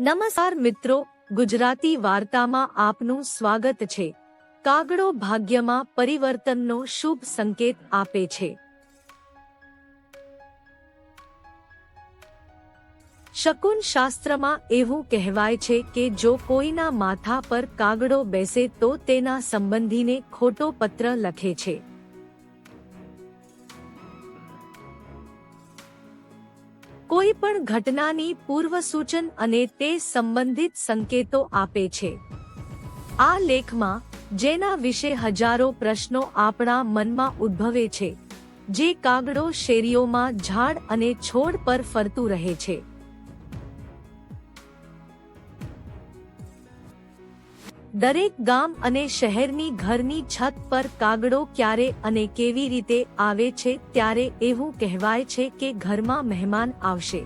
નમસ્કાર મિત્રો, ગુજરાતી વાર્તામાં આપનું સ્વાગત છે। કાગડો ભાગ્યમાં પરિવર્તનનો શુભ સંકેત આપે છે। શકુન શાસ્ત્રમાં એવું કહેવાય છે કે જો કોઈના માથા પર કાગડો બેસે તો તેના સંબંધીને ખોટો પત્ર લખે છે। કોઈ પણ ઘટનાની પૂર્વસૂચન અને તે સંબંધિત સંકેતો આપે છે। આ લેખમાં જેના વિશે હજારો પ્રશ્નો આપણા મનમાં ઉદ્ભવે છે, જે કાગડો શેરીઓમાં ઝાડ અને છોડ પર ફરતું રહે છે। દરેક ગામ અને શહેરની ઘરની છત પર કાગડો ક્યારે અને કેવી રીતે આવે છે ત્યારે એવું કહેવાય છે કે ઘરમાં મહેમાન આવશે।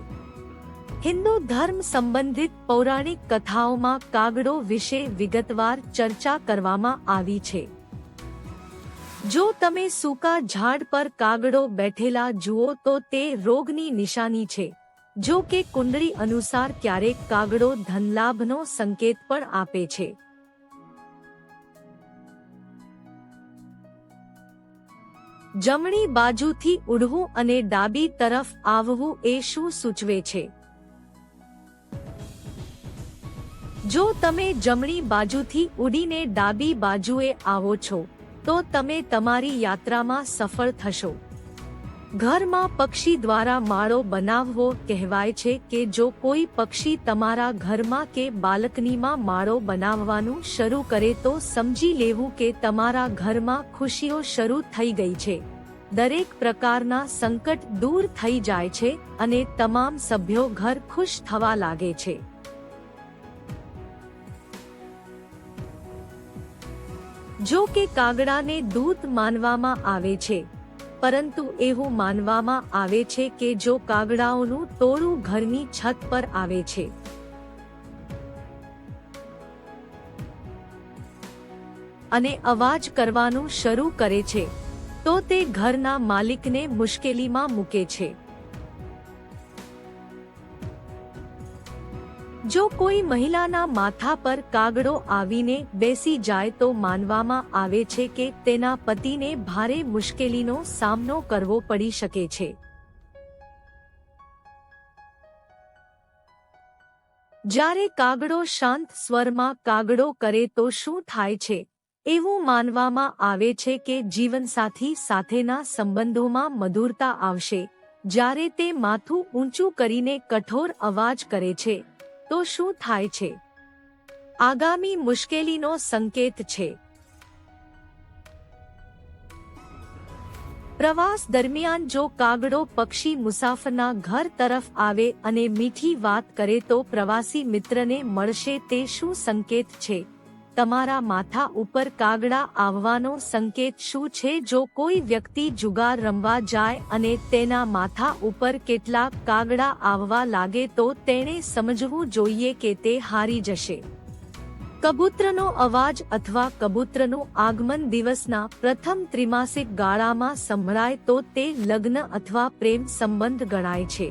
હિન્દુ ધર્મ સંબંધિત પૌરાણિક કથાઓમાં કાગડો વિશે વિગતવાર ચર્ચા કરવામાં આવી છે। જો તમે સૂકા ઝાડ પર કાગડો બેઠેલા જુઓ તો તે રોગની નિશાની છે। જો કે કુંડળી અનુસાર ક્યારેક કાગડો ધનલાભનો સંકેત પણ આપે છે। જમણી બાજુથી ઉડવું અને ડાબી તરફ આવવું એ શું સૂચવે છે? જો તમે જમણી બાજુથી ઉડીને ડાબી બાજુએ આવો છો, તો તમે તમારી યાત્રામાં સફળ થશો। ઘરમાં પક્ષી દ્વારા માળો બનાવવો કહેવાય છે કે જો કોઈ પક્ષી તમારા ઘરમાં કે બાલ્કનીમાં માળો બનાવવાનું શરૂ કરે તો સમજી લેવું કે તમારા ઘરમાં ખુશીઓ શરૂ થઈ ગઈ છે। દરેક પ્રકારના સંકટ દૂર થઈ જાય છે અને તમામ સભ્યો ઘર ખુશ થવા લાગે છે। જો કે કાગડાને દૂત માનવામાં આવે છે, પરંતુ એવું માનવામાં આવે છે કે જો કાગડાઓનું ટોળું ઘરની છત પર આવે છે અને અવાજ કરવાનું શરૂ કરે છે, તો તે ઘરના માલિકને મુશ્કેલીમાં મૂકે છે। જો કોઈ મહિલાના માથા પર કાગડો આવીને બેસી જાય તો માનવામાં આવે છે કે તેના પતિને ભારે મુશ્કેલીનો સામનો કરવો પડી શકે છે। જ્યારે કાગડો શાંત સ્વરમાં કાગડો કરે તો શું થાય છે? એવું માનવામાં આવે છે કે જીવનસાથી સાથેના સંબંધોમાં મધુરતા આવશે। જ્યારે તે માથું ઊંચું કરીને કઠોર અવાજ કરે છે, તો શું થાય છે? આગામી મુશ્કેલીનો સંકેત છે। પ્રવાસ દરમિયાન જો કાગડો પક્ષી મુસાફરના ઘર તરફ આવે અને મીઠી વાત કરે તો પ્રવાસી મિત્રને મળશે તે શું સંકેત છે? તમારા માથા ઉપર કાગડા આવવાનો સંકેત શું છે? જો કોઈ વ્યક્તિ જુગાર રમવા જાય અને તેના માથા ઉપર કેટલાક કાગડા આવવા લાગે તો તેણે સમજવું જોઈએ કે તે હારી જશે। કબૂતરનો અવાજ અથવા કબૂતરનું આગમન દિવસના પ્રથમ ત્રિમાસિક ગાળામાં સંભળાય તો તે લગ્ન અથવા પ્રેમ સંબંધ ગણાય છે।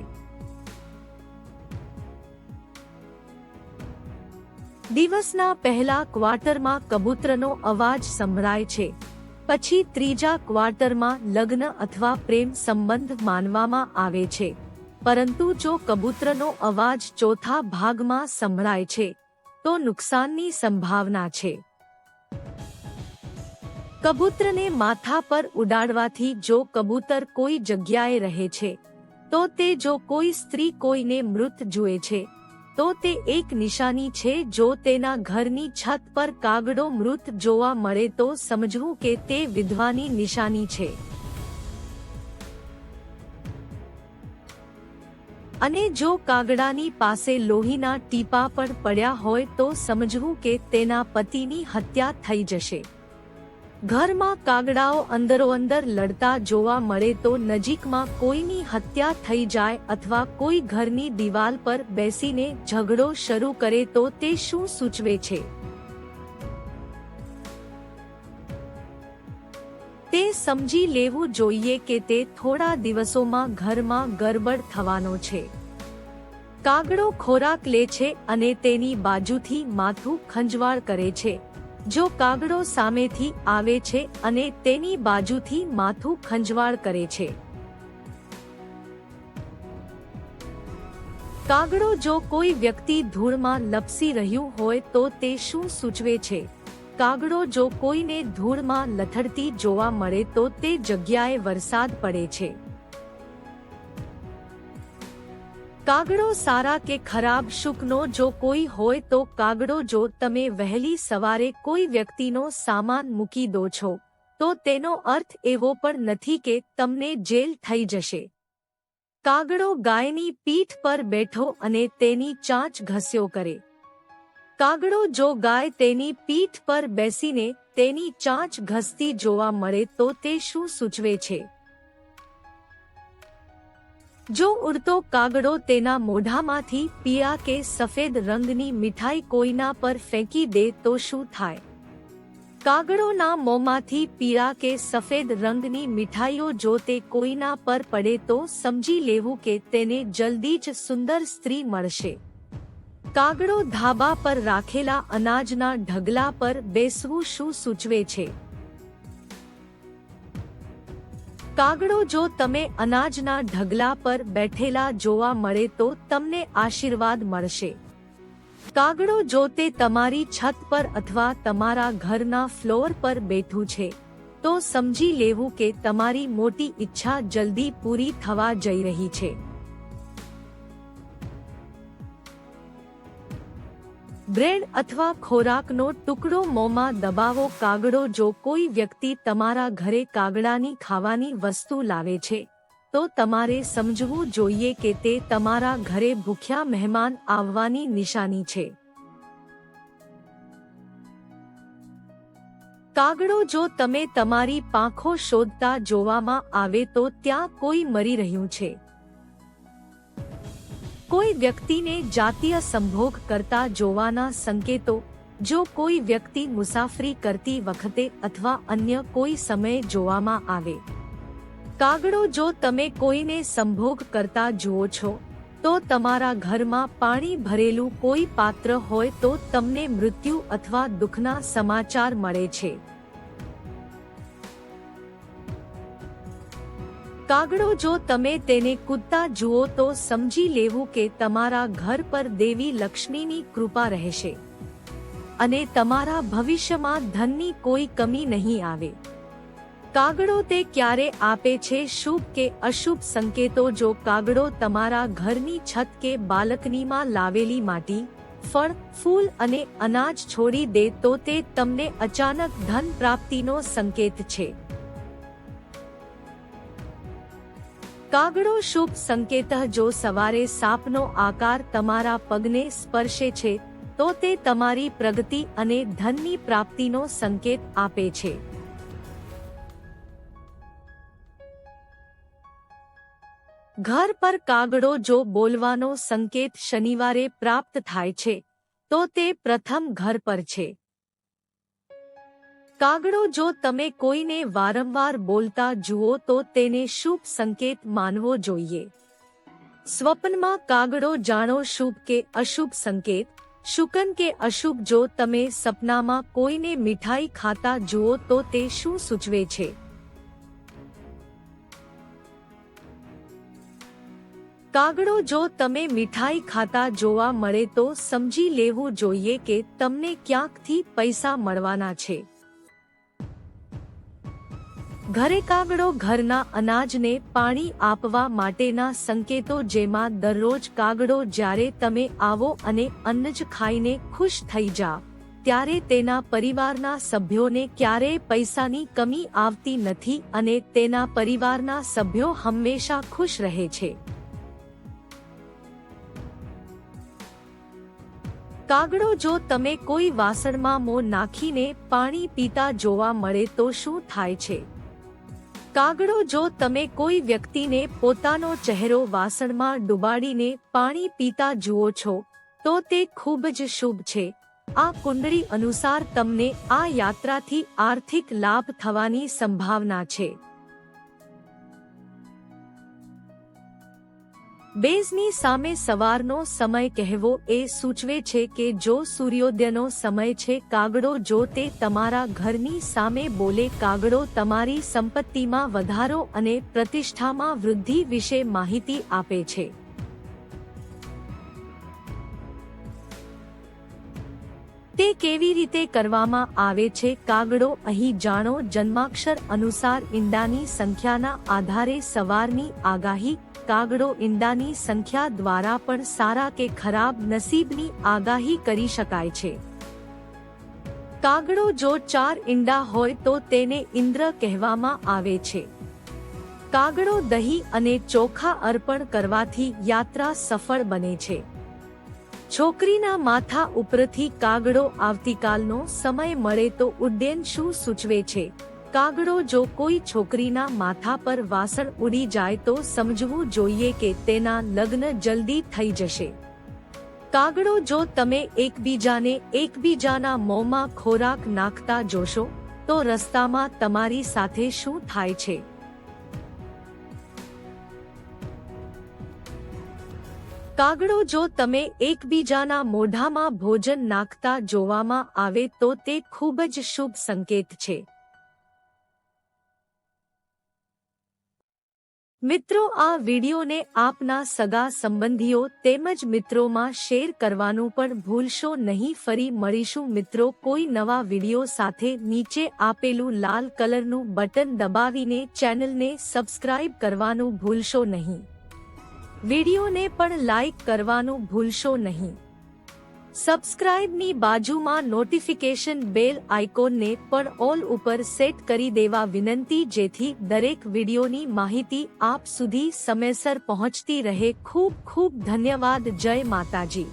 દિવસના પહેલા ક્વાર્ટરમાં કબૂતરનો અવાજ સંભળાય છે, પછી ત્રીજા ક્વાર્ટરમાં લગ્ન અથવા પ્રેમ સંબંધ માનવામાં આવે છે, પરંતુ જો કબૂતરનો અવાજ ચોથા ભાગમાં સંભળાય છે, તો નુકસાનની સંભાવના છે। કબૂતરને માથા પર ઉડાડવાથી જો કબૂતર કોઈ જગ્યાએ રહે છે, તો તે જો કોઈ સ્ત્રી કોઈને મૃત જુએ છે, તો તે એક નિશાની છે। જો તેના ઘરની છત પર કાગડો મૃત જોવા મળે તો સમજવું કે તે વિધવાની નિશાની છે। અને જો કાગડાની પાસે લોહીના ટીપા પણ પડ્યા હોય તો સમજવું કે તેના પતિની હત્યા થઈ જશે। ઘરમાં કાગડાઓ અંદરોઅંદર લડતા જોવા મળે તો નજીકમાં કોઈની હત્યા થઈ જાય અથવા કોઈ ઘરની દિવાલ પર બેસીને ઝઘડો શરૂ કરે તો તે શું સૂચવે છે? તે સમજી લેવું જોઈએ કે તે થોડા દિવસોમાં ઘરમાં ગરબડ થવાનો છે। કાગડો ખોરાક લે છે અને તેની બાજુથી માથું ખંજવાળ કરે છે. જો કાગડો સામેથી આવે છે અને તેની બાજુથી માથું ખંજવાળ કરે છે. કાગડો જો કોઈ વ્યક્તિ ધૂળમાં લપસી રહ્યું હોય તો તે શું સૂચવે છે? કાગડો જો કોઈને ધૂળમાં લથડતી જોવા મળે તો તે જગ્યાએ વરસાદ પડે છે. કાગડો સારા કે ખરાબ શુકનો જો કોઈ હોય તો કાગડો જો તમે વહેલી સવારે કોઈ વ્યક્તિનો સામાન મૂકી દો છો તો તેનો અર્થ એવો પણ નથી કે તમને જેલ થઈ જશે. કાગડો ગાયની પીઠ પર બેઠો અને તેની ચાંચ ઘસ્યો કરે. કાગડો જો ગાય તેની પીઠ પર બેસીને તેની ચાંચ ઘસતી જોવા મળે તો તે શું સૂચવે છે? જો ઉડતો કાગડો તેના મોઢામાંથી પીળા કે સફેદ રંગની મીઠાઈ કોઈના પર ફેંકી દે તો શું થાય? કાગડોના મોંમાંથી પીળા કે સફેદ રંગની મીઠાઈઓ જો તે કોઈના પર પડે તો સમજી લેવું કે તેને જલ્દી જ સુંદર સ્ત્રી મળશે. કાગડો ધાબા પર રાખેલા અનાજના ઢગલા પર બેસવું શું સૂચવે છે? કાગડો જો તમે અનાજના ઢગલા પર બેઠેલા જોવા મળે તો તમને આશીર્વાદ મળશે. કાગડો જો તે તમારી છત પર અથવા તમારા ઘરના ફ્લોર પર બેઠું છે તો સમજી લેવું કે તમારી મોટી ઈચ્છા જલ્દી પૂરી થવા જઈ રહી છે. બ્રેડ અથવા ખોરાકનો ટુકડો મોંમાં દબાવો. કાગડો જો કોઈ વ્યક્તિ તમારા ઘરે કાગડાની ખાવાની વસ્તુ લાવે છે તો તમારે સમજવું જોઈએ કે તે તમારા ઘરે ભૂખ્યા મહેમાન આવવાની નિશાની છે. કાગડો જો તમે તમારી પાંખો શોધતા જોવામાં આવે તો ત્યાં કોઈ મરી રહ્યું છે. કોઈ વ્યક્તિને જાતીય સંભોગ કરતા જોવાના સંકેતો. જો કોઈ વ્યક્તિ મુસાફરી કરતી વખતે અથવા અન્ય કોઈ સમયે જોવામાં આવે. કાગડો જો તમે કોઈને સંભોગ કરતા જુઓ છો તો તમારા ઘરમાં પાણી ભરેલું કોઈ પાત્ર હોય તો તમને મૃત્યુ અથવા દુઃખના સમાચાર મળે છે. કાગડો જો તમે તેને કૂદતા જુઓ તો સમજી લેવું કે તમારા ઘર પર દેવી લક્ષ્મીની કૃપા રહેશે અને તમારા ભવિષ્યમાં ધનની કોઈ કમી નહીં આવે. કાગડો તે ક્યારે આપે છે શુભ કે અશુભ સંકેતો? જો કાગડો તમારા ઘરની છત કે બાલ્કનીમાં લાવેલી માટી, ફળ, ફૂલ અને અનાજ છોડી દે તો તે તમને અચાનક ધન પ્રાપ્તિનો સંકેત છે. કાગડો શુભ સંકેત. જો સવારે સાપનો આકાર તમારા પગને સ્પર્શે છે તો તે તમારી પ્રગતિ અને ધનની પ્રાપ્તિનો સંકેત આપે છે. ઘર પર કાગડો જો બોલવાનો સંકેત શનિવારે પ્રાપ્ત થાય છે તો તે પ્રથમ ઘર પર છે. કાગડો જો તમે કોઈને વારંવાર બોલતા જુઓ તો તેને શુભ સંકેત માનવો જોઈએ. સ્વપ્નમાં કાગડો જાણો શુભ કે અશુભ સંકેત. શુકન કે અશુભ. જો તમે સપનામાં કોઈને મીઠાઈ ખાતા જુઓ તો તે શું સૂચવે છે? કાગડો જો તમે મીઠાઈ ખાતા જોવા મળે તો સમજી લેવું જોઈએ કે તમને ક્યાંકથી પૈસા મળવાના છે. ઘરે કાગડો ઘરના અનાજને પાણી આપવા માટેના સંકેતો. જેમાં દરરોજ કાગડો જ્યારે તમે આવો અને અન્ન જ ખાઈને ખુશ થઈ જાઓ ત્યારે તેના પરિવારના સભ્યોને ક્યારેય પૈસાની કમી આવતી નથી અને તેના પરિવારના સભ્યો હંમેશા ખુશ રહે છે. કાગડો જો તમે કોઈ વાસણમાં મોં નાખીને પાણી પીતા જોવા મળે તો શું થાય છે? કાગડો જો તમે કોઈ વ્યક્તિને પોતાનો ચહેરો વાસણમાં ડુબાડીને પાણી પીતા જુઓ છો તો તે ખૂબ જ શુભ છે. આ કુંડળી અનુસાર તમને આ યાત્રાથી આર્થિક લાભ થવાની સંભાવના છે. બેઝની સામે સવારનો સમય કહેવો એ સૂચવે છે કે જો સૂર્યોદયનો સમય છે કાગડો જો તે તમારા ઘરની સામે બોલે કાગડો તમારી સંપત્તિમાં વધારો અને પ્રતિષ્ઠામાં વૃદ્ધિ વિશે માહિતી આપે છે। તે કેવી રીતે કરવામાં આવે છે કાગડો અહીં જાણો જન્માક્ષર અનુસાર ઈંડાની સંખ્યાના આધારે સવારની આગાહી કાગડો ઈંડાની સંખ્યા દ્વારા પણ સારા કે ખરાબ નસીબની આગાહી કરી શકાય છે। કાગડો જો 4 ઈંડા હોય તો તેને ઇન્દ્ર કહેવામાં આવે છે। કાગડો દહીં અને ચોખા અર્પણ કરવાથી યાત્રા સફળ બને છે। છોકરીના માથા ઉપરથી કાગડો આવતીકાલનો સમય મળે તો ઉડ્ડયન શું સૂચવે છે કાગડો જો કોઈ છોકરીના માથા પર વાસણ ઉડી જાય તો સમજવું જોઈએ કે તેના લગ્ન જલ્દી થઈ જશે। કાગડો જો તમે એકબીજાના મોંમાં ખોરાક નાખતા જોશો તો રસ્તામાં તમારી સાથે શું થાય છે। કાગડો જો તમે એકબીજાના મોઢામાં ભોજન નાખતા જોવામાં આવે તો તે ખૂબ જ શુભ સંકેત છે। મિત્રો આ વિડીયોને આપના સગા સંબંધીઓ તેમજ મિત્રોમાં શેર કરવાનું પણ ભૂલશો નહીં। ફરી મળીશું મિત્રો કોઈ નવા વિડીયો સાથે। નીચે આપેલું લાલ કલરનું બટન દબાવીને ચેનલને સબસ્ક્રાઇબ કરવાનું ભૂલશો નહીં। વિડીયોને પણ લાઈક કરવાનું ભૂલશો નહીં। સબસ્ક્રાઇબની બાજુમાં નોટિફિકેશન બેલ આઇકોનને પણ ઓલ ઉપર સેટ કરી દેવા વિનંતી જેથી દરેક વિડીયોની માહિતી આપ સુધી સમયસર પહોંચતી રહે। ખૂબ ખૂબ ધન્યવાદ। જય માતાજી।